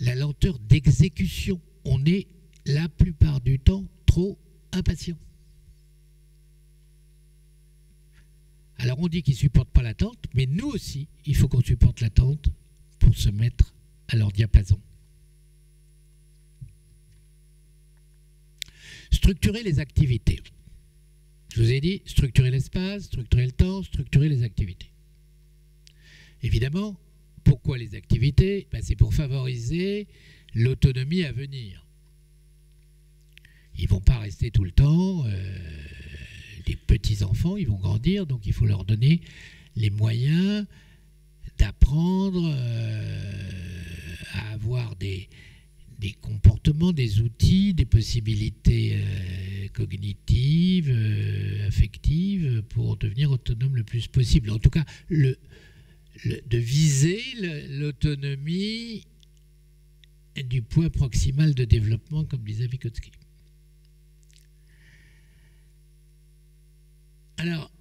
La lenteur d'exécution. On est la plupart du temps trop impatient. Alors on dit qu'ils ne supportent pas l'attente, mais nous aussi, il faut qu'on supporte l'attente pour se mettre à leur diapason. Structurer les activités. Je vous ai dit, structurer l'espace, structurer le temps, structurer les activités. Évidemment, pourquoi les activités? C'est pour favoriser l'autonomie à venir. Ils ne vont pas rester tout le temps. Les petits-enfants, ils vont grandir, donc il faut leur donner les moyens d'apprendre à avoir des comportements, des outils, des possibilités cognitives, affectives, pour devenir autonome le plus possible. En tout cas, de viser l'autonomie du point proximal de développement, comme disait Vygotsky. Alors,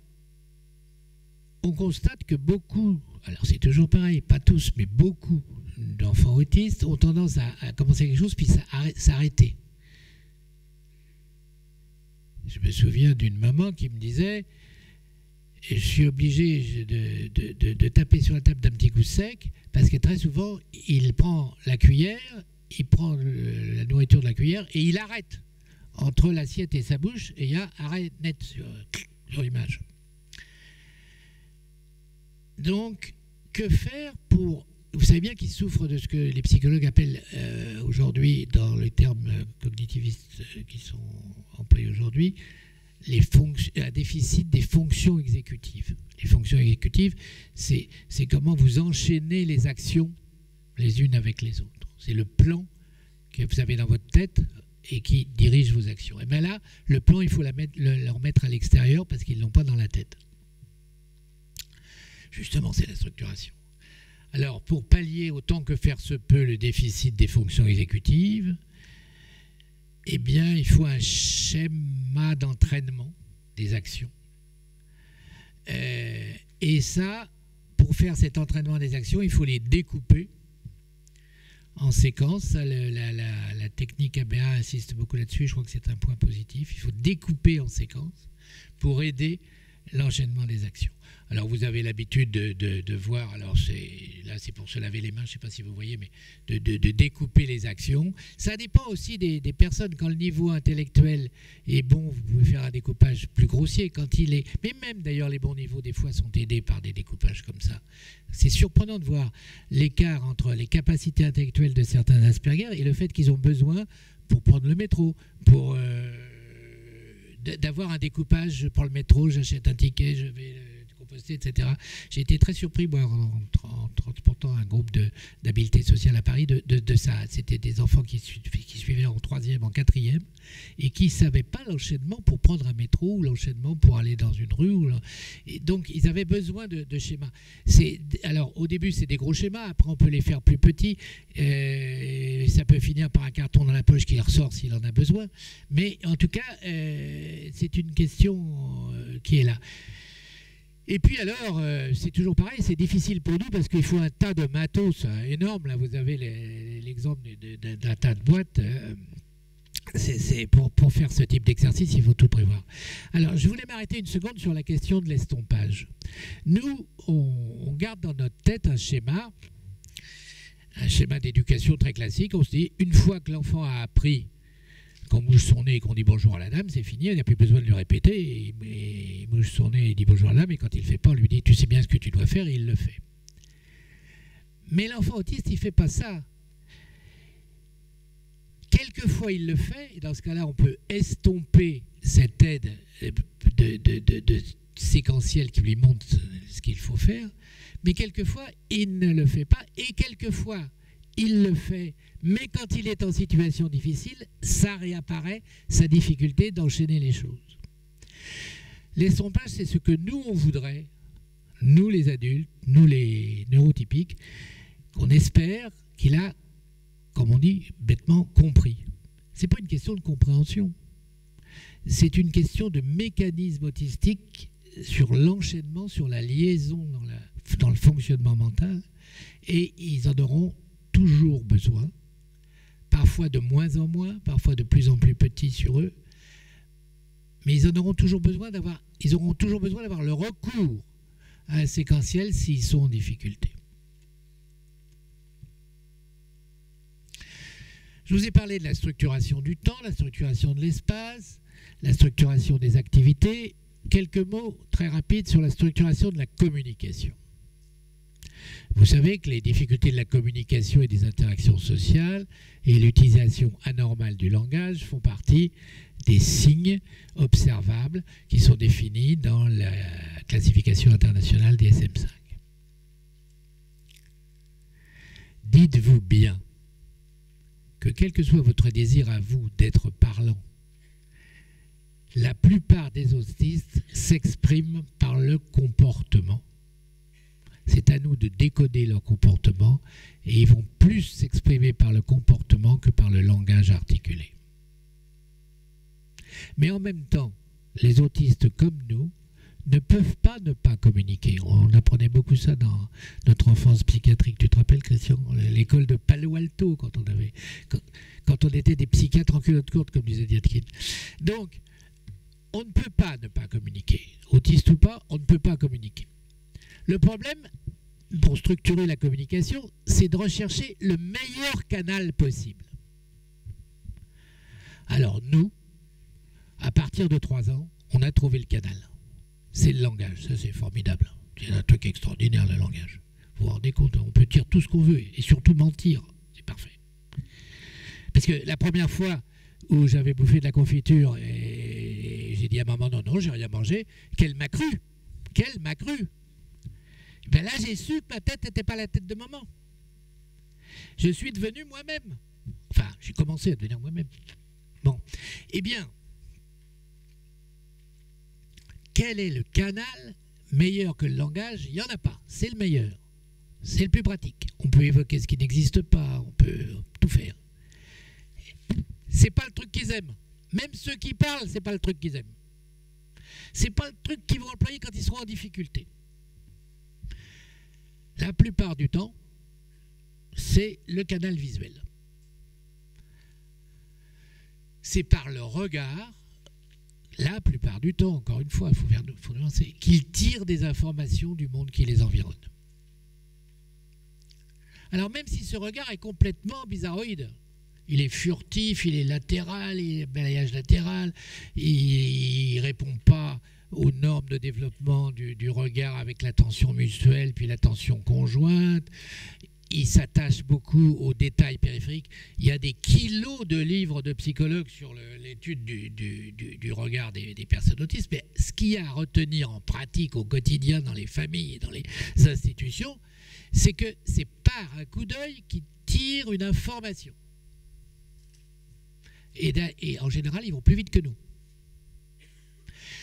on constate que beaucoup, alors c'est toujours pareil, pas tous, mais beaucoup d'enfants autistes ont tendance à commencer quelque chose puis s'arrêter. Je me souviens d'une maman qui me disait « Je suis obligé de taper sur la table d'un petit coup sec parce que très souvent, il prend la cuillère, il prend la nourriture de la cuillère et il arrête entre l'assiette et sa bouche et il y a arrêt net sur l'image. » Donc, que faire pour... Vous savez bien qu'ils souffrent de ce que les psychologues appellent aujourd'hui, dans les termes cognitivistes qui sont employés aujourd'hui, un déficit des fonctions exécutives. Les fonctions exécutives, c'est comment vous enchaînez les actions les unes avec les autres. C'est le plan que vous avez dans votre tête et qui dirige vos actions. Et bien là, le plan, il faut le remettre à l'extérieur parce qu'ils ne l'ont pas dans la tête. Justement, c'est la structuration. Alors, pour pallier autant que faire se peut le déficit des fonctions exécutives, eh bien, il faut un schéma d'entraînement des actions. Et ça, pour faire cet entraînement des actions, il faut les découper en séquences. La technique ABA insiste beaucoup là-dessus, je crois que c'est un point positif. Il faut découper en séquences pour aider l'enchaînement des actions. Alors vous avez l'habitude de voir, alors là c'est pour se laver les mains, je ne sais pas si vous voyez, mais de découper les actions. Ça dépend aussi des personnes. Quand le niveau intellectuel est bon, vous pouvez faire un découpage plus grossier. Quand il est, mais même d'ailleurs les bons niveaux des fois sont aidés par des découpages comme ça. C'est surprenant de voir l'écart entre les capacités intellectuelles de certains Asperger et le fait qu'ils ont besoin pour prendre le métro, pour d'avoir un découpage. Je prends le métro, j'achète un ticket, je vais composter, etc. J'ai été très surpris, moi, en transportant un groupe d'habileté sociale à Paris, de ça. C'était des enfants qui suivaient en 3e, en 4e, et qui ne savaient pas l'enchaînement pour prendre un métro, ou l'enchaînement pour aller dans une rue. Et donc, ils avaient besoin de schémas. Alors, au début, c'est des gros schémas. Après, on peut les faire plus petits. Ça peut finir par un carton dans la poche qui ressort s'il en a besoin. Mais en tout cas, c'est une question qui est là. Et puis alors, c'est toujours pareil, c'est difficile pour nous parce qu'il faut un tas de matos énorme. Là, vous avez l'exemple d'un tas de boîtes. Pour faire ce type d'exercice, il faut tout prévoir. Alors, je voulais m'arrêter une seconde sur la question de l'estompage. Nous, on garde dans notre tête un schéma d'éducation très classique. On se dit, une fois que l'enfant a appris qu'on mouche son nez et qu'on dit bonjour à la dame, c'est fini, il n'y a plus besoin de lui répéter. Il mouche son nez et il dit bonjour à la dame, et quand il ne le fait pas, on lui dit, tu sais bien ce que tu dois faire, et il le fait. Mais l'enfant autiste, il ne fait pas ça. Quelquefois, il le fait, et dans ce cas-là, on peut estomper cette aide de séquentielle qui lui montre ce qu'il faut faire, mais quelquefois, il ne le fait pas, et quelquefois, il le fait, mais quand il est en situation difficile, ça réapparaît, sa difficulté d'enchaîner les choses. L'estompage, c'est ce que nous, on voudrait, nous les adultes, nous les neurotypiques, qu'on espère qu'il a, comme on dit bêtement, compris. Ce n'est pas une question de compréhension. C'est une question de mécanisme autistique sur l'enchaînement, sur la liaison dans le fonctionnement mental. Et ils en auront toujours besoin, parfois de moins en moins, parfois de plus en plus petits sur eux. Mais ils auront toujours besoin d'avoir le recours à un séquentiel s'ils sont en difficulté. Je vous ai parlé de la structuration du temps, la structuration de l'espace, la structuration des activités. Quelques mots très rapides sur la structuration de la communication. Vous savez que les difficultés de la communication et des interactions sociales et l'utilisation anormale du langage font partie des signes observables qui sont définis dans la classification internationale des DSM-5. Dites-vous bien que quel que soit votre désir à vous d'être parlant, la plupart des autistes s'expriment par le comportement. C'est à nous de décoder leur comportement et ils vont plus s'exprimer par le comportement que par le langage articulé. Mais en même temps, les autistes comme nous ne peuvent pas ne pas communiquer. On apprenait beaucoup ça dans notre enfance psychiatrique. Tu te rappelles, Christian, l'école de Palo Alto, quand on était des psychiatres en culotte courte, comme disait Dietkin. Donc, on ne peut pas ne pas communiquer. Autiste ou pas, on ne peut pas communiquer. Le problème, pour structurer la communication, c'est de rechercher le meilleur canal possible. Alors nous, à partir de 3 ans, on a trouvé le canal. C'est le langage, ça c'est formidable. C'est un truc extraordinaire, le langage. Vous vous rendez compte, on peut dire tout ce qu'on veut et surtout mentir. C'est parfait. Parce que la première fois où j'avais bouffé de la confiture et j'ai dit à maman non, j'ai rien mangé, qu'elle m'a cru. Qu'elle m'a cru. Ben là, j'ai su que ma tête n'était pas la tête de maman. Je suis devenu moi-même. Enfin, j'ai commencé à devenir moi-même. Bon. Eh bien, quel est le canal meilleur que le langage? Il n'y en a pas. C'est le meilleur. C'est le plus pratique. On peut évoquer ce qui n'existe pas. On peut tout faire. C'est pas le truc qu'ils aiment. Même ceux qui parlent, c'est pas le truc qu'ils aiment. C'est pas le truc qu'ils vont employer quand ils seront en difficulté. La plupart du temps, c'est le canal visuel. C'est par le regard, la plupart du temps, encore une fois, il faut nuancer, qu'ils tirent des informations du monde qui les environne. Alors même si ce regard est complètement bizarroïde, il est furtif, il est latéral, il est balayage latéral, il ne répond pas aux normes de développement du regard avec l'attention mutuelle puis l'attention conjointe. Il s'attache beaucoup aux détails périphériques. Il y a des kilos de livres de psychologues sur l'étude du regard des personnes autistes. Mais ce qu'il y a à retenir en pratique au quotidien dans les familles et dans les institutions, c'est que c'est par un coup d'œil qui tire une information. Et en général, ils vont plus vite que nous.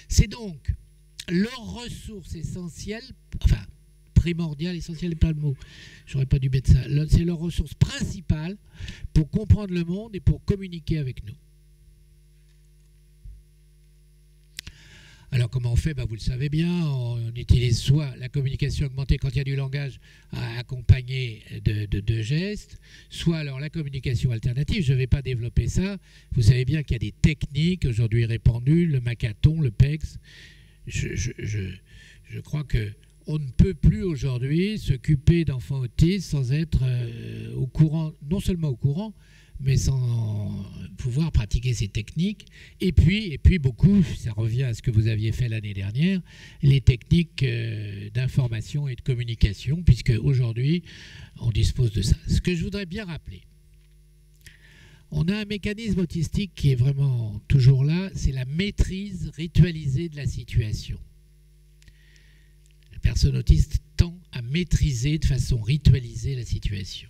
C'est donc leur ressource essentielle, enfin primordiale, essentielle n'est pas le mot, j'aurais pas dû mettre ça, c'est leur ressource principale pour comprendre le monde et pour communiquer avec nous. Alors comment on fait? Vous le savez bien, on utilise soit la communication augmentée quand il y a du langage accompagné de gestes, soit alors la communication alternative. Je ne vais pas développer ça. Vous savez bien qu'il y a des techniques aujourd'hui répandues, le Macathon, le PEX. Je crois qu'on ne peut plus aujourd'hui s'occuper d'enfants autistes sans être au courant, non seulement au courant, mais sans pouvoir pratiquer ces techniques. Et puis beaucoup, ça revient à ce que vous aviez fait l'année dernière, les techniques d'information et de communication, puisque aujourd'hui, on dispose de ça. Ce que je voudrais bien rappeler, on a un mécanisme autistique qui est vraiment toujours là, c'est la maîtrise ritualisée de la situation. La personne autiste tend à maîtriser de façon ritualisée la situation.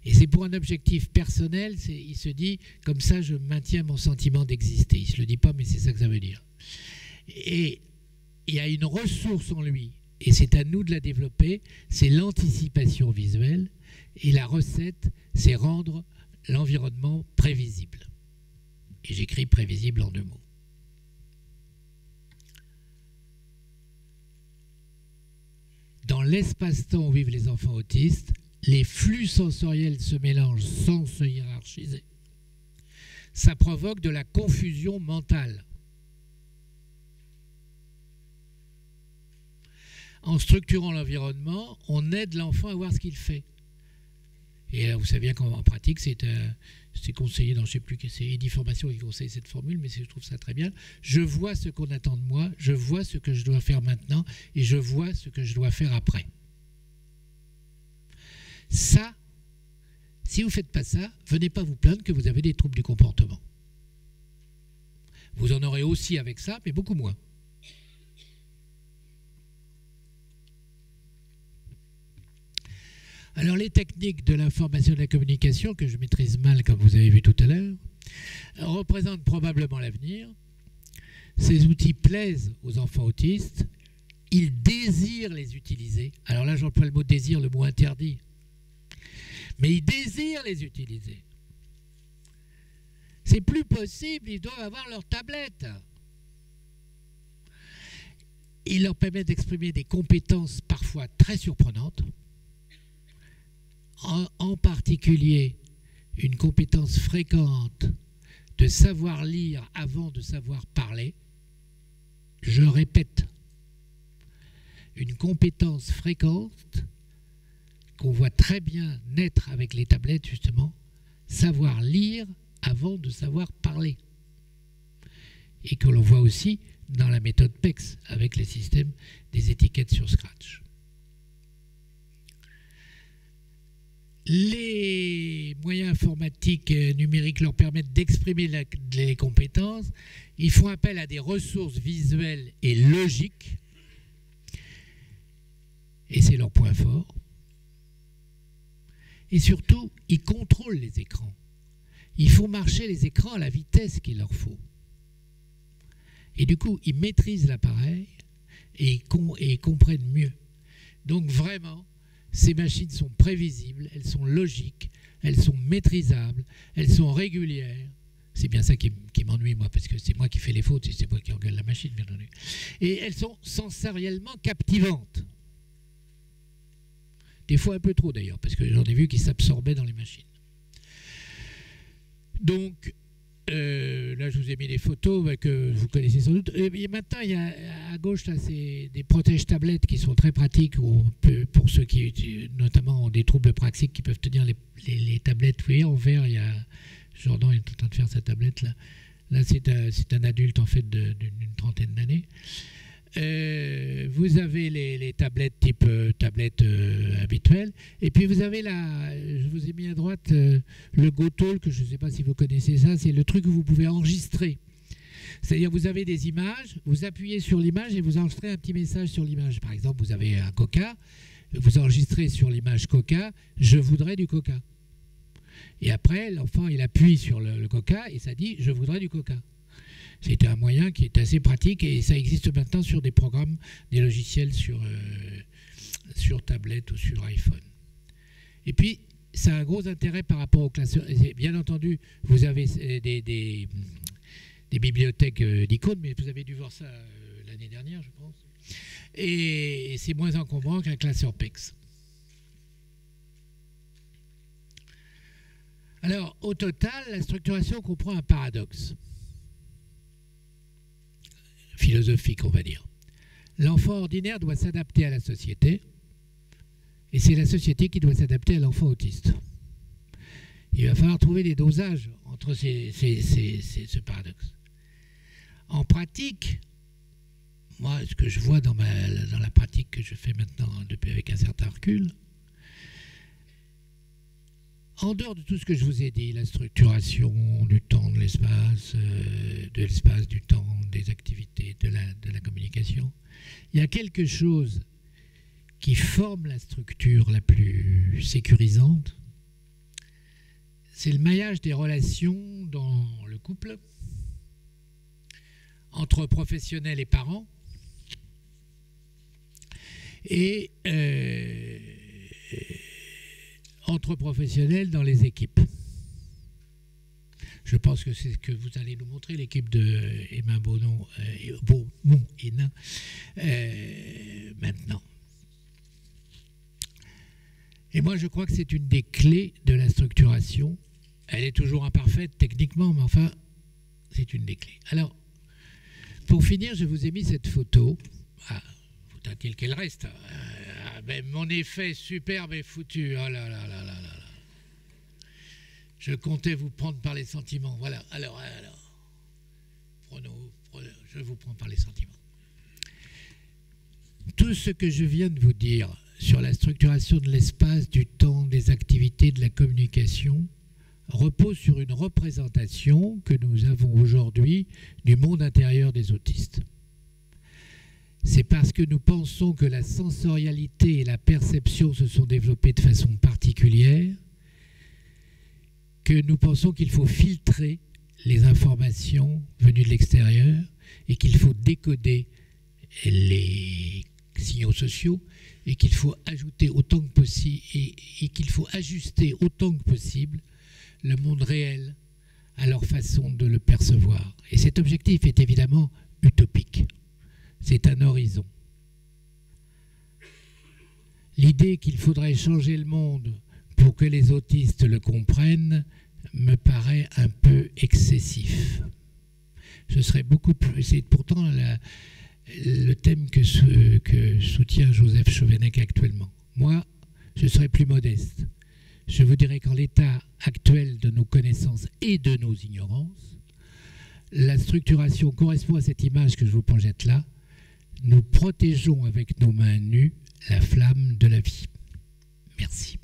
Et c'est pour un objectif personnel, il se dit, comme ça je maintiens mon sentiment d'exister. Il ne se le dit pas, mais c'est ça que ça veut dire. Et il y a une ressource en lui, et c'est à nous de la développer, c'est l'anticipation visuelle. Et la recette, c'est rendre l'environnement prévisible. Et j'écris prévisible en 2 mots. Dans l'espace-temps où vivent les enfants autistes, les flux sensoriels se mélangent sans se hiérarchiser. Ça provoque de la confusion mentale. En structurant l'environnement, on aide l'enfant à voir ce qu'il fait. Et là, vous savez bien qu'en pratique, c'est conseillé dans, je ne sais plus, c'est Eddy Formation qui conseille cette formule, mais je trouve ça très bien. Je vois ce qu'on attend de moi, je vois ce que je dois faire maintenant, et je vois ce que je dois faire après. Ça, si vous ne faites pas ça, venez pas vous plaindre que vous avez des troubles du comportement. Vous en aurez aussi avec ça, mais beaucoup moins. Alors les techniques de l'information et de la communication, que je maîtrise mal comme vous avez vu tout à l'heure, représentent probablement l'avenir. Ces outils plaisent aux enfants autistes, ils désirent les utiliser. Alors là j'emploie le mot désir, le mot interdit. Mais ils désirent les utiliser. C'est plus possible, ils doivent avoir leur tablette. Il leur permet d'exprimer des compétences parfois très surprenantes, en particulier une compétence fréquente de savoir lire avant de savoir parler. Je répète, une compétence fréquente qu'on voit très bien naître avec les tablettes, justement, savoir lire avant de savoir parler. Et que l'on voit aussi dans la méthode PEX, avec les systèmes des étiquettes sur Scratch. Les moyens informatiques numériques leur permettent d'exprimer les compétences. Ils font appel à des ressources visuelles et logiques. Et c'est leur point fort. Et surtout, ils contrôlent les écrans. Ils font marcher les écrans à la vitesse qu'il leur faut. Et du coup, ils maîtrisent l'appareil et ils comprennent mieux. Donc vraiment, ces machines sont prévisibles, elles sont logiques, elles sont maîtrisables, elles sont régulières. C'est bien ça qui m'ennuie, moi, parce que c'est moi qui fais les fautes et c'est moi qui engueule la machine, bien entendu. Et elles sont sensoriellement captivantes. Des fois un peu trop d'ailleurs, parce que j'en ai vu qui s'absorbaient dans les machines. Donc, là je vous ai mis des photos que vous connaissez sans doute. Et maintenant, il y a à gauche, là, c'est des protèges tablettes qui sont très pratiques pour ceux qui, notamment, ont des troubles praxiques qui peuvent tenir les tablettes. Vous voyez, en vert, il y a Jordan est en train de faire sa tablette là. Là, c'est un adulte en fait d'une trentaine d'années. Vous avez les tablettes type tablette habituelle, et puis vous avez je vous ai mis à droite le GoTalk, que je ne sais pas si vous connaissez ça, c'est le truc que vous pouvez enregistrer. C'est-à-dire vous avez des images, vous appuyez sur l'image et vous enregistrez un petit message sur l'image. Par exemple, vous avez un Coca, vous enregistrez sur l'image Coca, je voudrais du Coca. Et après, l'enfant il appuie sur le Coca et ça dit je voudrais du Coca. C'est un moyen qui est assez pratique et ça existe maintenant sur des programmes, des logiciels sur tablette ou sur iPhone. Et puis, ça a un gros intérêt par rapport aux classeurs. Bien entendu, vous avez des bibliothèques d'icônes, mais vous avez dû voir ça l'année dernière, je pense. Et c'est moins encombrant qu'un classeur PEX. Alors, au total, la structuration comprend un paradoxe philosophique, on va dire. L'enfant ordinaire doit s'adapter à la société, et c'est la société qui doit s'adapter à l'enfant autiste. Il va falloir trouver des dosages entre ce paradoxe. En pratique, moi, ce que je vois dans la pratique que je fais maintenant depuis avec un certain recul, en dehors de tout ce que je vous ai dit, la structuration du temps, de l'espace, du temps, des activités, de la communication, il y a quelque chose qui forme la structure la plus sécurisante, c'est le maillage des relations dans le couple, entre professionnels et parents, et entre professionnels dans les équipes. Je pense que c'est ce que vous allez nous montrer, l'équipe de Emma Beaumont et Nain, maintenant. Et moi, je crois que c'est une des clés de la structuration. Elle est toujours imparfaite techniquement, mais enfin, c'est une des clés. Alors, pour finir, je vous ai mis cette photo. Ah, faut-il qu'elle reste? Ben, mon effet superbe est foutu. Oh là là là là là là. Je comptais vous prendre par les sentiments. Voilà. Alors. Je vous prends par les sentiments. Tout ce que je viens de vous dire sur la structuration de l'espace, du temps, des activités, de la communication, repose sur une représentation que nous avons aujourd'hui du monde intérieur des autistes. C'est parce que nous pensons que la sensorialité et la perception se sont développées de façon particulière que nous pensons qu'il faut filtrer les informations venues de l'extérieur et qu'il faut décoder les signaux sociaux et qu'il faut ajouter autant que possible et qu'il faut ajuster autant que possible le monde réel à leur façon de le percevoir. Et cet objectif est évidemment utopique. C'est un horizon. L'idée qu'il faudrait changer le monde pour que les autistes le comprennent me paraît un peu excessif. Ce serait beaucoup plus... C'est pourtant le thème que soutient Joseph Chauvenec actuellement. Moi, je serais plus modeste. Je vous dirais qu'en l'état actuel de nos connaissances et de nos ignorances, la structuration correspond à cette image que je vous projette là. Nous protégeons avec nos mains nues la flamme de la vie. Merci.